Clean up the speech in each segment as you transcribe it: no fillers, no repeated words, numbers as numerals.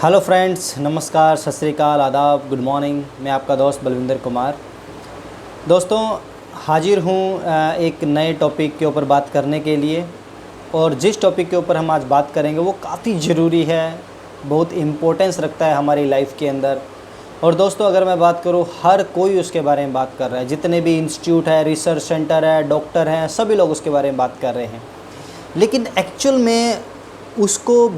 Hello friends, नमस्कार, सत श्री अकाल, आदाब, गुड मॉर्निंग। मैं आपका दोस्त बलविंदर कुमार। दोस्तों, हाजिर हूँ एक नए टॉपिक के ऊपर बात करने के लिए। और जिस टॉपिक के ऊपर हम आज बात करेंगे वो काफ़ी ज़रूरी है, बहुत इम्पोर्टेंस रखता है हमारी लाइफ के अंदर। और दोस्तों, अगर मैं बात करूँ, हर कोई उसके बारे में बात कर रहा है। जितने भी इंस्टीट्यूट है, रिसर्च सेंटर है, डॉक्टर हैं, सभी लोग उसके बारे में बात कर रहे हैं। लेकिन एक्चुअल में उसको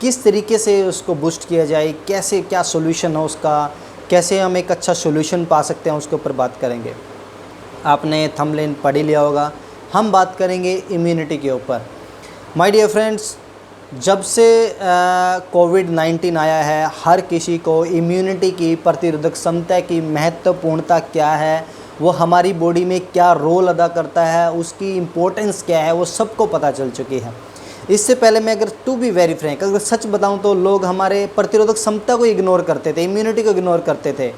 किस तरीके से उसको बूस्ट किया जाए, कैसे, क्या सॉल्यूशन हो उसका, कैसे हम एक अच्छा सॉल्यूशन पा सकते हैं, उसके ऊपर बात करेंगे। आपने थंबनेल पढ़ ही लिया होगा, हम बात करेंगे इम्यूनिटी के ऊपर। माय डियर फ्रेंड्स, जब से कोविड-19 आया है, हर किसी को इम्यूनिटी की, प्रतिरोधक क्षमता की महत्वपूर्णता क्या है, वो हमारी बॉडी में क्या रोल अदा करता है, उसकी इम्पोर्टेंस क्या है, वो सबको पता चल चुकी है। इससे पहले मैं अगर टू बी वेरी फ्रैंक, अगर सच बताऊं तो लोग हमारे प्रतिरोधक क्षमता को इग्नोर करते थे, इम्यूनिटी को इग्नोर करते थे।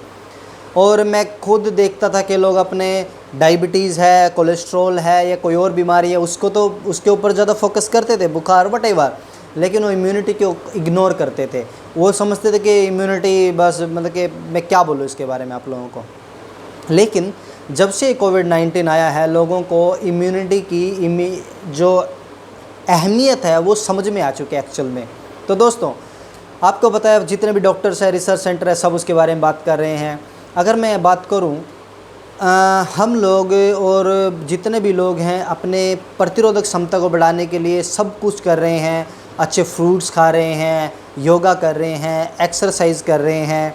और मैं खुद देखता था कि लोग अपने डायबिटीज़ है, कोलेस्ट्रॉल है या कोई और बीमारी है, उसको तो उसके ऊपर ज़्यादा फोकस करते थे, बुखार वटेवर, लेकिन वो इम्यूनिटी को इग्नोर करते थे। वो समझते थे कि इम्यूनिटी बस, मतलब कि मैं क्या बोलूँ इसके बारे में आप लोगों को। लेकिन जब से कोविड-19 आया है, लोगों को इम्यूनिटी की जो अहमियत है वो समझ में आ चुकी है एक्चुअल में। तो दोस्तों, आपको पता है, जितने भी डॉक्टर्स हैं, रिसर्च सेंटर है, सब उसके बारे में बात कर रहे हैं। अगर मैं बात करूं, हम लोग और जितने भी लोग हैं अपने प्रतिरोधक क्षमता को बढ़ाने के लिए सब कुछ कर रहे हैं। अच्छे फ्रूट्स खा रहे हैं, योगा कर रहे हैं, एक्सरसाइज कर रहे हैं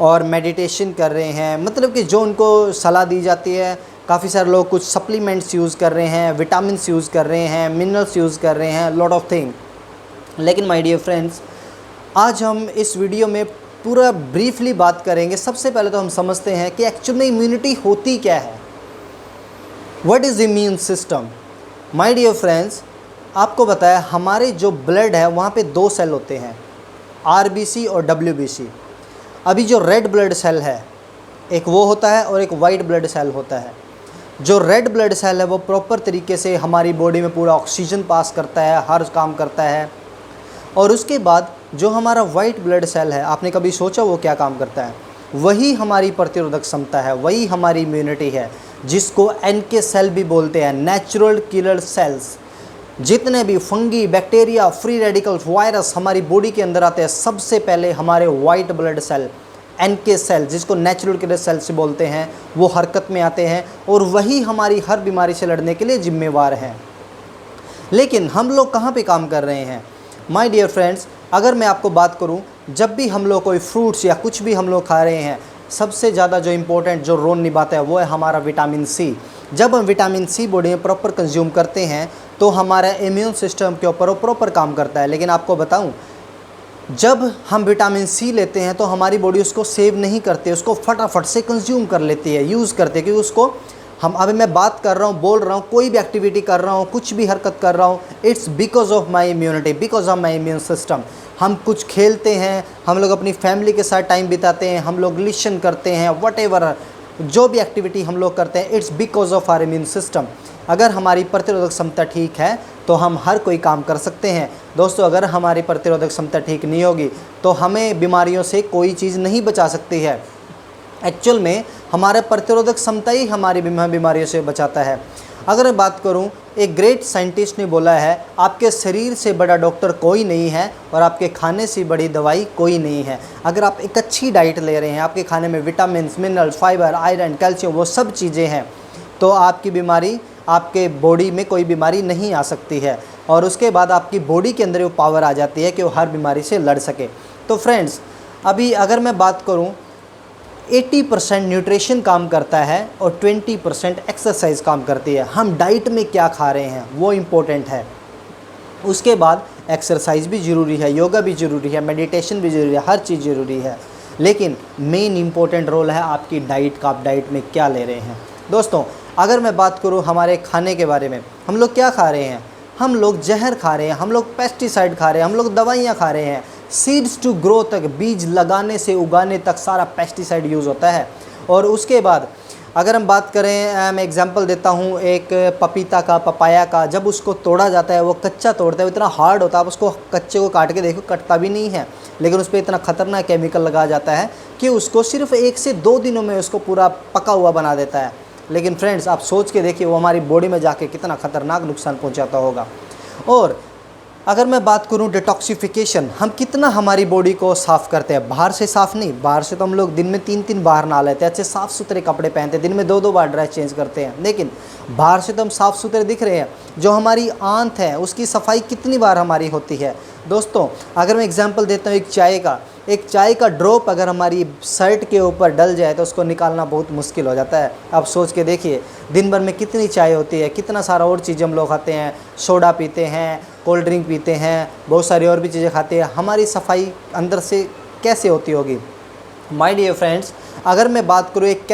और मेडिटेशन कर रहे हैं। मतलब कि जो उनको सलाह दी जाती है। काफ़ी सारे लोग कुछ सप्लीमेंट्स यूज़ कर रहे हैं, विटामिन्स यूज़ कर रहे हैं, मिनरल्स यूज़ कर रहे हैं, लॉट ऑफ थिंग। लेकिन माय डियर फ्रेंड्स, आज हम इस वीडियो में पूरा ब्रीफली बात करेंगे। सबसे पहले तो हम समझते हैं कि एक्चुअल में इम्यूनिटी होती क्या है। What is immune system? My dear friends, आपको बताया, हमारे जो ब्लड है वहाँ पे दो सेल होते हैं, आरबीसी और डब्ल्यूबीसी। अभी जो रेड ब्लड सेल है, एक वो होता है और एक वाइट ब्लड सेल होता है। जो रेड ब्लड सेल है वो प्रॉपर तरीके से हमारी बॉडी में पूरा ऑक्सीजन पास करता है, हर काम करता है। और उसके बाद जो हमारा वाइट ब्लड सेल है, आपने कभी सोचा वो क्या काम करता है? वही हमारी प्रतिरोधक क्षमता है, वही हमारी इम्यूनिटी है, जिसको NK सेल भी बोलते हैं, नेचुरल किलर सेल्स। जितने भी fungi, bacteria, free radicals, virus हमारी बॉडी के अंदर आते हैं, सबसे पहले हमारे white blood cell, NK cell, जिसको नेचुरल किलर सेल से बोलते हैं, वो हरकत में आते हैं और वही हमारी हर बीमारी से लड़ने के लिए जिम्मेवार हैं। लेकिन हम लोग कहाँ पे काम कर रहे हैं? माय डियर फ्रेंड्स, अगर मैं आपको बात करूँ, जब भी हम लोग कोई फ्रूट्स या कुछ भी हम लोग खा रहे हैं, सबसे ज़्यादा जो इम्पोर्टेंट जो रोल निभाता है वो है हमारा विटामिन सी। जब हम विटामिन सी बॉडी में प्रॉपर कंज्यूम करते हैं तो हमारा इम्यून सिस्टम के ऊपर वो प्रॉपर काम करता है। लेकिन आपको बताऊँ, जब हम विटामिन सी लेते हैं तो हमारी बॉडी उसको सेव नहीं करती, उसको फटाफट से कंज्यूम कर लेती है, यूज़ करते हैं। क्योंकि उसको हम, अभी मैं बात कर रहा हूँ, बोल रहा हूँ, कोई भी एक्टिविटी कर रहा हूँ, कुछ भी हरकत कर रहा हूँ, it's because of my immunity, because of my immune system. हम कुछ खेलते हैं, हम लोग अपनी फैमिली के साथ टाइम बिताते हैं, हम लोग लिसन करते हैं, वट जो भी एक्टिविटी हम लोग करते हैं, it's because of our immune system. अगर हमारी प्रतिरोधक क्षमता ठीक है तो हम हर कोई काम कर सकते हैं। दोस्तों, अगर हमारी प्रतिरोधक क्षमता ठीक नहीं होगी तो हमें बीमारियों से कोई चीज़ नहीं बचा सकती है। एक्चुअल में हमारे प्रतिरोधक क्षमता ही हमारी बीमारियों से बचाता है। अगर मैं बात करूं, एक ग्रेट साइंटिस्ट ने बोला है, आपके शरीर से बड़ा डॉक्टर कोई नहीं है और आपके खाने से बड़ी दवाई कोई नहीं है। अगर आप एक अच्छी डाइट ले रहे हैं, आपके खाने में vitamin, minerals, fibre, iron, calcium, वो सब चीज़ें हैं, तो आपकी बीमारी, आपके बॉडी में कोई बीमारी नहीं आ सकती है। और उसके बाद आपकी बॉडी के अंदर वो पावर आ जाती है कि वो हर बीमारी से लड़ सके। तो फ्रेंड्स, अभी अगर मैं बात करूं, 80% न्यूट्रिशन काम करता है और 20% एक्सरसाइज काम करती है। हम डाइट में क्या खा रहे हैं वो इम्पोर्टेंट है। उसके बाद एक्सरसाइज भी ज़रूरी है, योगा भी ज़रूरी है, मेडिटेशन भी ज़रूरी है, हर चीज़ ज़रूरी है। लेकिन मेन इम्पोर्टेंट रोल है आपकी डाइट का, आप डाइट में क्या ले रहे हैं। दोस्तों, अगर मैं बात करूं हमारे खाने के बारे में, हम लोग क्या खा रहे हैं? हम लोग जहर खा रहे हैं, हम लोग पेस्टिसाइड खा रहे हैं, हम लोग दवाइयाँ खा रहे हैं। सीड्स टू ग्रो तक, बीज लगाने से उगाने तक सारा पेस्टिसाइड यूज़ होता है। और उसके बाद अगर हम बात करें, मैं एग्जांपल देता हूँ एक पपीता का, पपाया का, जब उसको तोड़ा जाता है वो कच्चा तोड़ता है, वो इतना हार्ड होता है, आप उसको कच्चे को काट के देखो कटता भी नहीं है, लेकिन उस पर इतना ख़तरनाक केमिकल लगाया जाता है कि उसको सिर्फ 1 से 2 दिनों में उसको पूरा पका हुआ बना देता है। लेकिन फ्रेंड्स आप सोच के देखिए वो हमारी बॉडी में जाके कितना ख़तरनाक नुकसान पहुँचाता होगा। और अगर मैं बात करूं डिटॉक्सिफिकेशन, हम कितना हमारी बॉडी को साफ़ करते हैं, बाहर से साफ़ नहीं, बाहर से तो हम लोग दिन में 3-3 बार नहा लेते हैं, अच्छे साफ़ सुथरे कपड़े पहनते हैं, दिन में 2-2 बार ड्रेस चेंज करते हैं, लेकिन बाहर से तो हम साफ़ सुथरे दिख रहे हैं, जो हमारी आंत है उसकी सफाई कितनी बार हमारी होती है। दोस्तों अगर मैं एग्जांपल देता हूँ एक चाय का ड्रॉप अगर हमारी शर्ट के ऊपर डल जाए तो उसको निकालना बहुत मुश्किल हो जाता है। आप सोच के देखिए दिन भर में कितनी चाय होती है, कितना सारा और चीज़ हम लोग खाते हैं, सोडा पीते हैं, कोल्ड ड्रिंक पीते हैं, बहुत सारी और भी चीज़ें खाते हैं, हमारी सफाई अंदर से कैसे होती होगी। माय डियर फ्रेंड्स, अगर मैं बात करूँ एक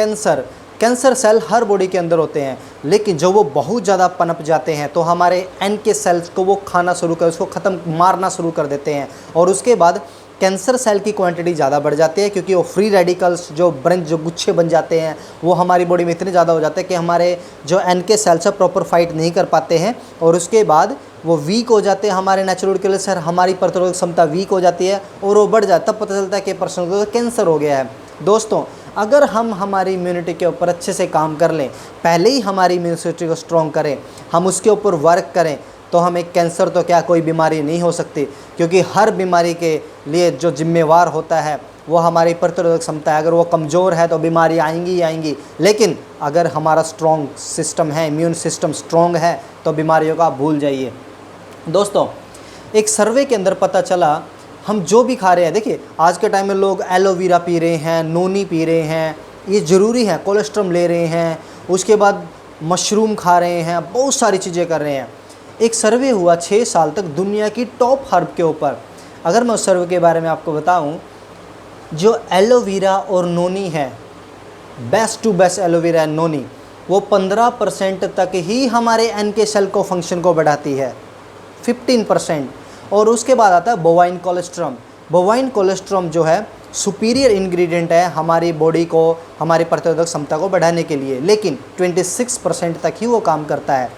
कैंसर सेल हर बॉडी के अंदर होते हैं, लेकिन जब वो बहुत ज़्यादा पनप जाते हैं तो हमारे NK सेल्स को वो खाना शुरू कर, उसको ख़त्म मारना शुरू कर देते हैं, और उसके बाद कैंसर सेल की क्वांटिटी ज़्यादा बढ़ जाती है, क्योंकि वो फ्री रेडिकल्स जो गुच्छे बन जाते हैं वो हमारी बॉडी में इतने ज़्यादा हो जाते हैं कि हमारे जो NK सेल्स है प्रॉपर फाइट नहीं कर पाते हैं, और उसके बाद वो वीक हो जाते हैं, हमारे नेचुरल किलर से हमारी प्रतिरोधक क्षमता वीक हो जाती है और वो बढ़ जाता है, तब पता चलता है कि पर्सन को कैंसर हो गया है। दोस्तों अगर हम हमारी इम्यूनिटी के ऊपर अच्छे से काम कर लें, पहले ही हमारी इम्यूनिटी को स्ट्रॉन्ग करें, हम उसके ऊपर वर्क करें, तो हमें कैंसर तो क्या कोई बीमारी नहीं हो सकती, क्योंकि हर बीमारी के लिए जो जिम्मेवार होता है वो हमारी प्रतिरोधक क्षमता है। अगर वो कमज़ोर है तो बीमारी आएंगी ही आएंगी, लेकिन अगर हमारा स्ट्रॉन्ग सिस्टम है, इम्यून सिस्टम स्ट्रॉन्ग है, तो बीमारियों का आप भूल जाइए। दोस्तों एक सर्वे के अंदर पता चला, हम जो भी खा रहे हैं, देखिए आज के टाइम में लोग एलोवेरा पी रहे हैं, नोनी पी रहे हैं, ये ज़रूरी है, कोलेस्ट्रॉल ले रहे हैं, उसके बाद मशरूम खा रहे हैं, बहुत सारी चीज़ें कर रहे हैं। एक सर्वे हुआ 6 साल तक दुनिया की टॉप हर्ब के ऊपर। अगर मैं उस सर्वे के बारे में आपको बताऊं, जो एलोवेरा और नोनी है, best to best aloe vera and noni, वो 15% तक ही हमारे NK सेल को फंक्शन को बढ़ाती है, 15%। और उसके बाद आता है बोवाइन कोलेस्ट्रॉम। बोवाइन कोलेस्ट्रॉम जो है सुपीरियर इंग्रेडिएंट है हमारी बॉडी को, हमारी प्रतिरोधक क्षमता को बढ़ाने के लिए, लेकिन 26% तक ही वो काम करता है।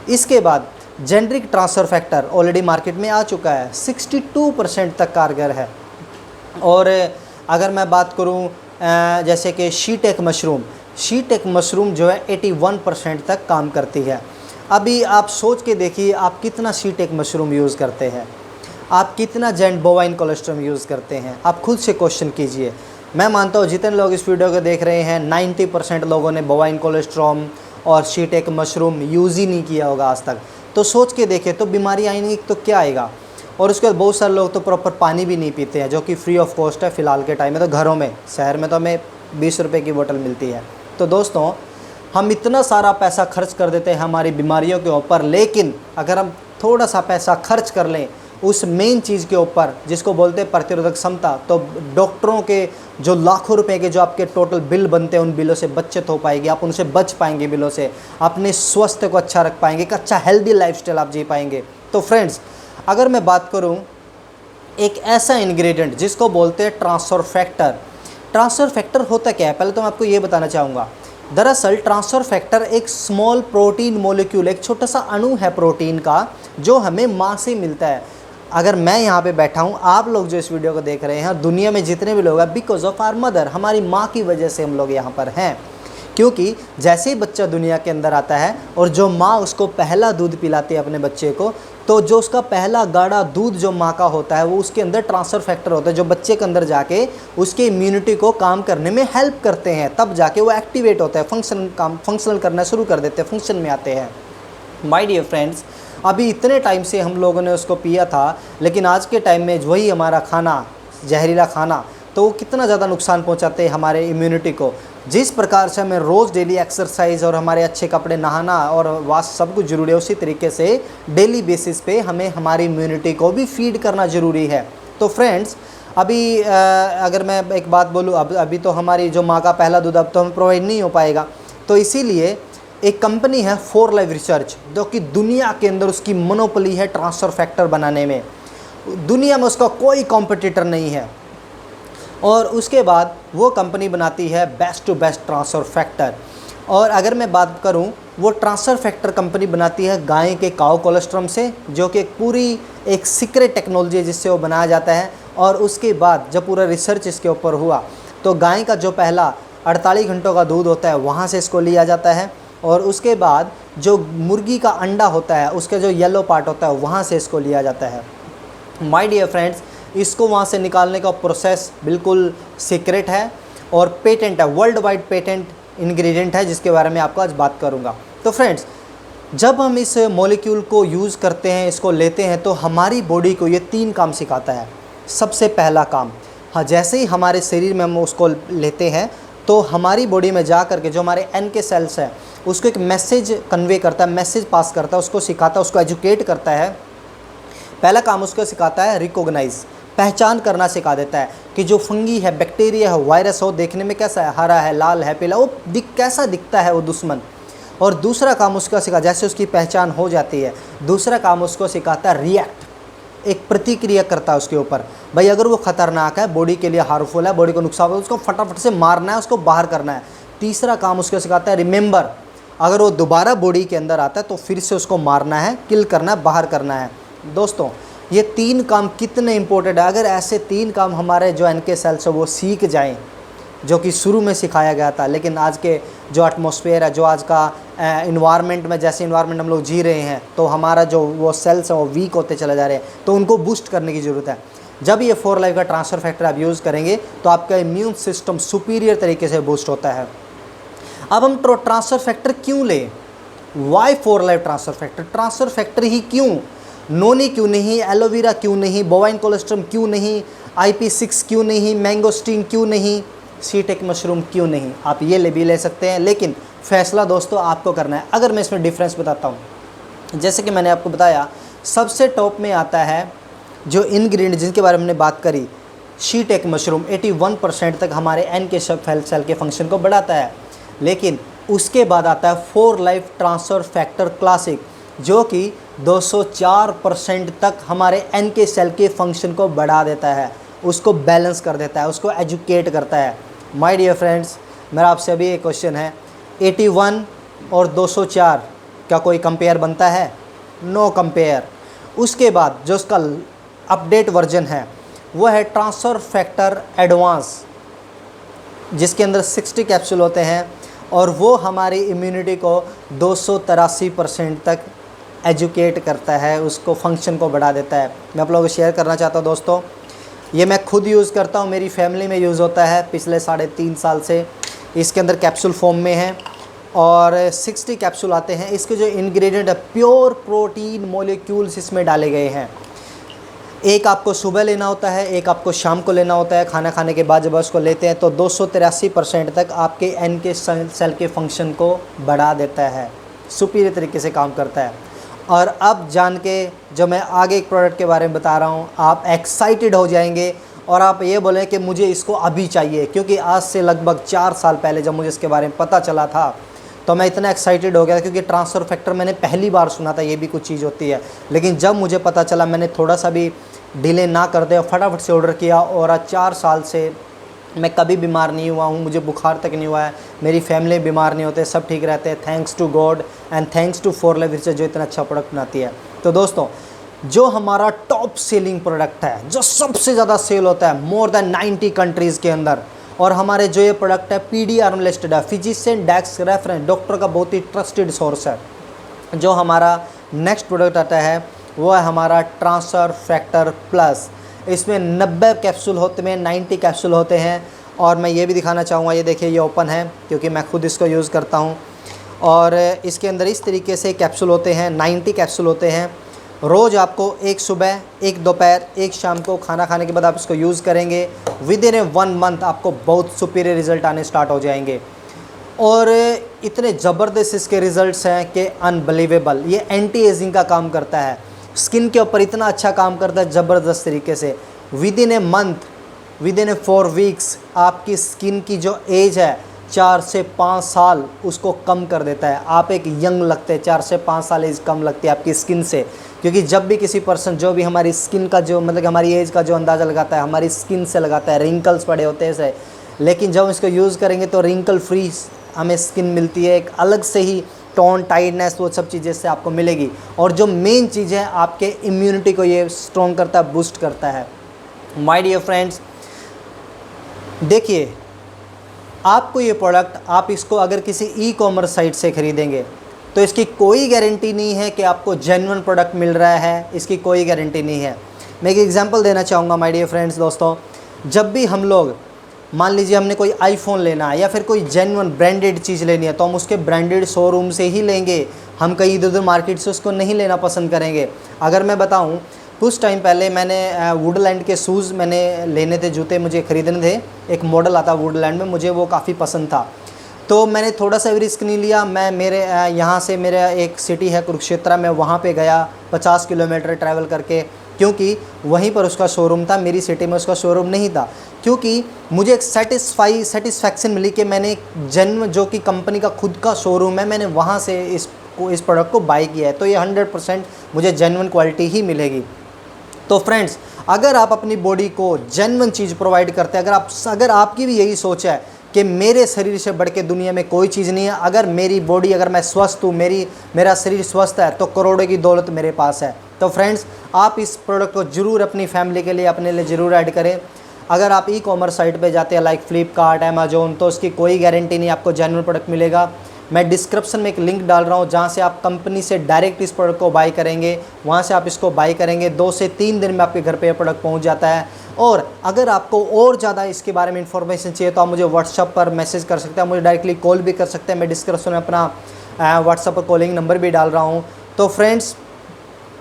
इसके बाद generic transfer factor already market में आ चुका है, 62% तक कारगर है। और अगर मैं बात करूं जैसे कि शीटेक मशरूम जो है 81% तक काम करती है। अभी आप सोच के देखिए आप कितना शीटेक मशरूम यूज़ करते हैं, आप कितना बोवाइन कोलेस्ट्रॉम यूज़ करते हैं, आप खुद से क्वेश्चन कीजिए। मैं मानता हूँ जितने लोग इस वीडियो को देख रहे हैं 90% लोगों ने बोवाइन कोलेस्ट्रॉम और शीटेक मशरूम यूज़ ही नहीं किया होगा आज तक। तो सोच के देखें, तो बीमारी आएंगी तो क्या आएगा। और उसके बाद बहुत सारे लोग तो प्रॉपर पानी भी नहीं पीते हैं, जो कि फ्री ऑफ कॉस्ट है फ़िलहाल के टाइम में। तो घरों में, शहर में तो हमें 20 रुपये की बोतल मिलती है। तो दोस्तों हम इतना सारा पैसा खर्च कर देते हैं हमारी बीमारियों के ऊपर, लेकिन अगर हम थोड़ा सा पैसा खर्च कर लें उस मेन चीज़ के ऊपर जिसको बोलते हैं प्रतिरोधक क्षमता, तो डॉक्टरों के जो लाखों रुपए के जो आपके टोटल बिल बनते हैं उन बिलों से बचत हो पाएगी, आप उनसे बच पाएंगे बिलों से, अपने स्वास्थ्य को अच्छा रख पाएंगे, एक अच्छा हेल्दी लाइफस्टाइल आप जी पाएंगे। तो फ्रेंड्स अगर मैं बात करूं एक ऐसा इंग्रेडिएंट जिसको बोलते हैं ट्रांसफर फैक्टर होता क्या है, पहले तो मैं आपको ये बताना चाहूँगा। दरअसल ट्रांसफर फैक्टर एक स्मॉल प्रोटीन मॉलिक्यूल, एक छोटा सा अणु है प्रोटीन का, जो हमें माँ से मिलता है। अगर मैं यहाँ पे बैठा हूँ, आप लोग जो इस वीडियो को देख रहे हैं, दुनिया में जितने भी लोग हैं, बिकॉज ऑफ आवर मदर, हमारी माँ की वजह से हम लोग यहाँ पर हैं। क्योंकि जैसे ही बच्चा दुनिया के अंदर आता है और जो माँ उसको पहला दूध पिलाती है अपने बच्चे को, तो जो उसका पहला गाढ़ा दूध जो माँ का होता है वो उसके अंदर ट्रांसफर फैक्टर होता है, जो बच्चे के अंदर जाके उसके इम्यूनिटी को काम करने में हेल्प करते हैं, तब जाके वो एक्टिवेट होता है, फंक्शनल करना शुरू कर देते हैं, फंक्शन में आते हैं। माय डियर फ्रेंड्स, अभी इतने टाइम से हम लोगों ने उसको पिया था, लेकिन आज के टाइम में वही हमारा खाना, जहरीला खाना, तो वो कितना ज़्यादा नुकसान पहुंचाते हैं हमारे इम्यूनिटी को। जिस प्रकार से हमें रोज़ डेली एक्सरसाइज और हमारे अच्छे कपड़े, नहाना और वाश सब कुछ ज़रूरी है, उसी तरीके से डेली बेसिस पे हमें हमारी इम्यूनिटी को भी फीड करना ज़रूरी है। तो फ्रेंड्स अभी अगर मैं एक बात बोलूँ, अभी तो हमारी जो माँ का पहला दूध अब तो हमें प्रोवाइड नहीं हो पाएगा, तो इसीलिए एक कंपनी है 4 लाइफ रिसर्च, जो कि दुनिया के अंदर उसकी मोनोपोली है ट्रांसफर फैक्टर बनाने में, दुनिया में उसका कोई कॉम्पिटिटर नहीं है। और उसके बाद वो कंपनी बनाती है best to best transfer factor. और अगर मैं बात करूं, वो ट्रांसफ़र फैक्टर कंपनी बनाती है गाय के काउ कोलेस्ट्रम से, जो कि पूरी एक सीक्रेट टेक्नोलॉजी है जिससे वो बनाया जाता है। और उसके बाद जब पूरा रिसर्च इसके ऊपर हुआ तो गाय का जो पहला 48 घंटों का दूध होता है वहाँ से इसको लिया जाता है, और उसके बाद जो मुर्गी का अंडा होता है उसका जो येलो पार्ट होता है वहाँ से इसको लिया जाता है। माय डियर फ्रेंड्स, इसको वहाँ से निकालने का प्रोसेस बिल्कुल सीक्रेट है और पेटेंट है, वर्ल्ड वाइड पेटेंट इंग्रेडिएंट है, जिसके बारे में आपको आज बात करूँगा। तो फ्रेंड्स, जब हम इस मॉलिक्यूल को यूज़ करते हैं, इसको लेते हैं, तो हमारी बॉडी को ये 3 काम सिखाता है। सबसे पहला काम, हाँ, जैसे ही हमारे शरीर में हम उसको लेते हैं तो हमारी बॉडी में जा कर के जो हमारे NK सेल्स हैं उसको एक मैसेज कन्वे करता है, मैसेज पास करता है, उसको सिखाता है, उसको एजुकेट करता है। पहला काम उसको सिखाता है रिकॉग्नाइज, पहचान करना सिखा देता है कि जो फंगी है, बैक्टीरिया है, वायरस हो, देखने में कैसा है, हरा है, लाल है, पीला, वो कैसा दिखता है वो दुश्मन। और दूसरा काम उसका सिखा, जैसे उसकी पहचान हो जाती है, दूसरा काम उसको सिखाता है रिएक्ट, एक प्रतिक्रिया करता है उसके ऊपर। भाई अगर वो ख़तरनाक है, बॉडी के लिए हार्मफुल है, बॉडी को नुकसान हो, उसको फटाफट से मारना है, उसको बाहर करना है। तीसरा काम उसको सिखाता है रिमेंबर, अगर वो दोबारा बॉडी के अंदर आता है तो फिर से उसको मारना है, किल करना है, बाहर करना है। दोस्तों, ये 3 काम कितने इंपॉर्टेंट है। अगर ऐसे 3 काम हमारे जो NK सेल्स है वो सीख जाएं, जो कि शुरू में सिखाया गया था, लेकिन आज के जो एटमॉस्फेयर है, जो आज का इन्वायरमेंट में, जैसे इन्वायरमेंट हम लोग जी रहे हैं, तो हमारा जो वो सेल्स हैं वो वीक होते चले जा रहे हैं, तो उनको बूस्ट करने की ज़रूरत है। जब ये 4 लाइफ का ट्रांसफ़र फैक्टर आप यूज़ करेंगे तो आपका इम्यून सिस्टम सुपीरियर तरीके से बूस्ट होता है। अब हम ट्रांसफ़र फैक्टर क्यों लें? Why 4 life transfer factor? Transfer factor ही क्यों? नोनी क्यों नहीं? एलोवेरा क्यों नहीं? बोवाइन कोलेस्ट्रम क्यों नहीं? IP6 क्यों नहीं? मैंगोस्टीन क्यों नहीं? सीटेक मशरूम क्यों नहीं? आप ये भी ले सकते हैं, लेकिन फ़ैसला दोस्तों आपको करना है। अगर मैं इसमें डिफरेंस बताता हूँ, जैसे कि मैंने आपको बताया, सबसे टॉप में आता है जो इंग्रेडिएंट जिनके बारे में हमने बात करी, सीटेक मशरूम 81% तक हमारे NK सेल के फंक्शन को बढ़ाता है। लेकिन उसके बाद आता है 4 लाइफ ट्रांसफ़र फैक्टर क्लासिक, जो कि 204% तक हमारे NK सेल के फंक्शन को बढ़ा देता है, उसको बैलेंस कर देता है, उसको एजुकेट करता है। माय डियर फ्रेंड्स, मेरा आपसे अभी एक क्वेश्चन है, 81 और 204 क्या कोई कंपेयर बनता है? No compare. उसके बाद जो उसका अपडेट वर्जन है वो है ट्रांसफ़र फैक्टर एडवांस, जिसके अंदर 60 कैप्सूल होते हैं, और वो हमारी इम्यूनिटी को 283% तक एजुकेट करता है, उसको फंक्शन को बढ़ा देता है। मैं आप लोगों को शेयर करना चाहता हूँ दोस्तों, ये मैं खुद यूज़ करता हूँ, मेरी फैमिली में यूज़ होता है पिछले 3.5 साल से। इसके अंदर कैप्सूल फॉर्म में है और 60 कैप्सूल आते हैं। इसके जो इंग्रेडिएंट है, प्योर प्रोटीन मॉलिक्यूल्स इसमें डाले गए हैं। एक आपको सुबह लेना होता है, एक आपको शाम को लेना होता है। खाना खाने के बाद जब उसको लेते हैं तो 283% तक आपके NK सेल के फंक्शन को बढ़ा देता है, सुपीरियर तरीके से काम करता है। और अब जान के जो मैं आगे एक प्रोडक्ट के बारे में बता रहा हूँ, आप एक्साइटेड हो जाएंगे और आप ये बोलें कि मुझे इसको अभी चाहिए, क्योंकि आज से लगभग 4 साल पहले जब मुझे इसके बारे में पता चला था तो मैं इतना एक्साइटेड हो गया था, क्योंकि ट्रांसफ़र फैक्टर मैंने पहली बार सुना था, ये भी कुछ चीज़ होती है। लेकिन जब मुझे पता चला, मैंने थोड़ा सा भी डिले ना करते और फटाफट से ऑर्डर किया, और आज 4 साल से मैं कभी बीमार नहीं हुआ हूँ, मुझे बुखार तक नहीं हुआ है, मेरी फैमिली बीमार नहीं होते, सब ठीक रहते हैं, thanks to God and thanks to 4 life जो इतना अच्छा प्रोडक्ट बनाती है। तो दोस्तों, जो हमारा टॉप सेलिंग प्रोडक्ट है, जो सबसे ज़्यादा सेल होता है मोर देन 90 कंट्रीज़ के अंदर, और हमारे जो ये प्रोडक्ट है PDRM लिस्टेड है, फिजिशियन डेस्क रेफरेंस, डॉक्टर का बहुत ही ट्रस्टेड सोर्स है। जो हमारा नेक्स्ट प्रोडक्ट आता है वो है हमारा ट्रांसफ़र फैक्टर प्लस। इसमें 90 कैप्सूल होते हैं, 90 कैप्सूल होते हैं। और मैं ये भी दिखाना चाहूँगा, ये देखिए, ये ओपन है क्योंकि मैं खुद इसको यूज़ करता हूँ। और इसके अंदर इस तरीके से कैप्सूल होते हैं, 90 कैप्सूल होते हैं। रोज़ आपको एक सुबह, एक दोपहर, एक शाम को खाना खाने के बाद आप इसको यूज़ करेंगे, विद इन 1 मंथ आपको बहुत सुपीरियर रिज़ल्ट आने स्टार्ट हो जाएंगे। और इतने ज़बरदस्त इसके रिज़ल्ट्स हैं कि अनबिलीवेबल। ये एंटी एजिंग का काम करता है, स्किन के ऊपर इतना अच्छा काम करता है ज़बरदस्त तरीके से। With in a month, with in A 4 weeks आपकी स्किन की जो एज है 4 से 5 साल उसको कम कर देता है। आप एक यंग लगते हैं, 4 से 5 साल एज कम लगती है आपकी स्किन से। क्योंकि जब भी किसी पर्सन, जो भी हमारी स्किन का जो मतलब हमारी एज का जो अंदाज़ा लगाता है, हमारी स्किन से लगाता है, रिंकल्स पड़े होते हैं इसे, लेकिन जब इसको यूज़ करेंगे तो रिंकल फ्री हमें स्किन मिलती है, एक अलग से ही टोन, टाइटनेस, वो सब चीज़ें से आपको मिलेगी। और जो मेन चीज़ है, आपके इम्यूनिटी को ये स्ट्रॉन्ग करता है, बूस्ट करता है। माय डियर फ्रेंड्स, देखिए आपको ये प्रोडक्ट, आप इसको अगर किसी ई कॉमर्स साइट से ख़रीदेंगे तो इसकी कोई गारंटी नहीं है कि आपको जेन्युइन प्रोडक्ट मिल रहा है, इसकी कोई गारंटी नहीं है। मैं एक एग्जांपल देना चाहूँगा माय डियर फ्रेंड्स। दोस्तों, जब भी हम लोग, मान लीजिए हमने कोई आईफोन लेना है या फिर कोई जेन्युइन ब्रांडेड चीज़ लेनी है, तो हम उसके ब्रांडेड शोरूम से ही लेंगे, हम कहीं इधर उधर मार्केट से उसको नहीं लेना पसंद करेंगे। अगर मैं बताऊँ, कुछ टाइम पहले मैंने वुडलैंड के शूज़ मैंने लेने थे, जूते मुझे ख़रीदने थे। एक मॉडल आता वुडलैंड में, मुझे वो काफ़ी पसंद था, तो मैंने थोड़ा सा भी रिस्क नहीं लिया। मैं मेरे यहाँ से, मेरा एक सिटी है कुरुक्षेत्र, मैं वहाँ पे गया 50 किलोमीटर ट्रैवल करके, क्योंकि वहीं पर उसका शोरूम था, मेरी सिटी में उसका शोरूम नहीं था। क्योंकि मुझे एक सेटिस्फैक्शन मिली कि मैंने जन्म, जो कि कंपनी का खुद का शोरूम है, मैंने वहाँ से इस प्रोडक्ट को बाई किया है, तो ये 100% मुझे जेन्युइन क्वालिटी ही मिलेगी। तो फ्रेंड्स, अगर आप अपनी बॉडी को जेन्युइन चीज़ प्रोवाइड करते हैं, अगर आपकी भी यही सोच है कि मेरे शरीर से बढ़ के दुनिया में कोई चीज़ नहीं है, अगर मेरी बॉडी, अगर मैं स्वस्थ हूँ, मेरा शरीर स्वस्थ है, तो करोड़ों की दौलत मेरे पास है। तो फ्रेंड्स, आप इस प्रोडक्ट को ज़रूर अपनी फैमिली के लिए, अपने लिए ज़रूर ऐड करें। अगर आप ई कॉमर्स साइट पे जाते हैं लाइक फ्लिपकार्ट, अमेजोन, तो उसकी कोई गारंटी नहीं आपको जेन्युइन प्रोडक्ट मिलेगा। मैं डिस्क्रिप्शन में एक लिंक डाल रहा हूँ, जहाँ से आप कंपनी से डायरेक्ट इस प्रोडक्ट को बाई करेंगे, वहाँ से आप इसको बाई करेंगे, 2 से 3 दिन में आपके घर पे ये प्रोडक्ट पहुँच जाता है। और अगर आपको और ज़्यादा इसके बारे में इन्फॉर्मेशन चाहिए तो आप मुझे व्हाट्सअप पर मैसेज कर सकते हैं, मुझे डायरेक्टली कॉल भी कर सकते हैं। मैं डिस्क्रिप्शन में अपना व्हाट्सअप पर कॉलिंग नंबर भी डाल रहा हूँ। तो फ्रेंड्स,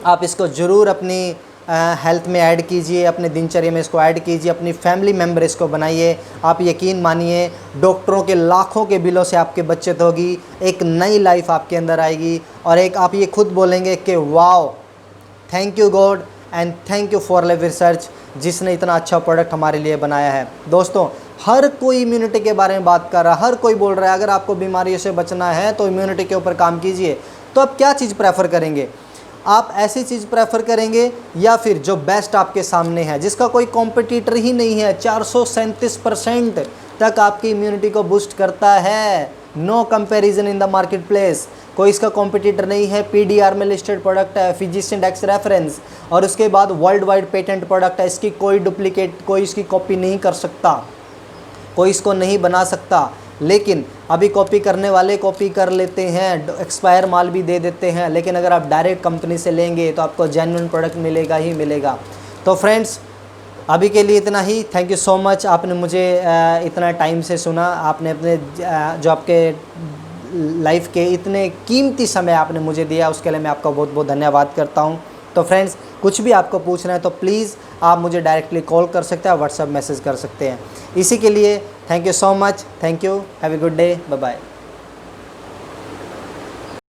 आप इसको ज़रूर अपनी हेल्थ में ऐड कीजिए, अपने दिनचर्या में इसको ऐड कीजिए, अपनी फैमिली मेम्बर इसको बनाइए। आप यकीन मानिए, डॉक्टरों के लाखों के बिलों से आपकी बचत होगी, एक नई लाइफ आपके अंदर आएगी, और एक आप ये खुद बोलेंगे कि wow, thank you God and thank you for life research, जिसने इतना अच्छा प्रोडक्ट हमारे लिए बनाया है। दोस्तों, हर कोई इम्यूनिटी के बारे में बात कर रहा है, हर कोई बोल रहा है अगर आपको बीमारियों से बचना है तो इम्यूनिटी के ऊपर काम कीजिए। तो आप क्या चीज़ प्रेफर करेंगे? आप ऐसी चीज़ प्रेफर करेंगे या फिर जो बेस्ट आपके सामने है, जिसका कोई कॉम्पिटिटर ही नहीं है, 437% तक आपकी इम्यूनिटी को बूस्ट करता है। No comparison in the market place, कोई इसका कॉम्पिटिटर नहीं है। PDR में लिस्टेड प्रोडक्ट है, फिजिशियन रेफरेंस, और उसके बाद वर्ल्ड वाइड पेटेंट प्रोडक्ट है। इसकी कोई डुप्लीकेट, कोई इसकी कॉपी नहीं कर सकता, कोई इसको नहीं बना सकता। लेकिन अभी कॉपी करने वाले कॉपी कर लेते हैं, एक्सपायर माल भी दे देते हैं, लेकिन अगर आप डायरेक्ट कंपनी से लेंगे तो आपको जेन्युइन प्रोडक्ट मिलेगा ही मिलेगा। तो फ्रेंड्स, अभी के लिए इतना ही। थैंक यू सो मच, आपने मुझे इतना टाइम से सुना, आपने अपने जो आपके लाइफ के इतने कीमती समय आपने मुझे दिया, उसके लिए मैं आपका बहुत बहुत धन्यवाद करता हूँ। तो फ्रेंड्स, कुछ भी आपको पूछना है तो प्लीज़ आप मुझे डायरेक्टली कॉल कर सकते हैं, व्हाट्सएप मैसेज कर सकते हैं। इसी के लिए thank you so much, thank you, have a good day, bye bye.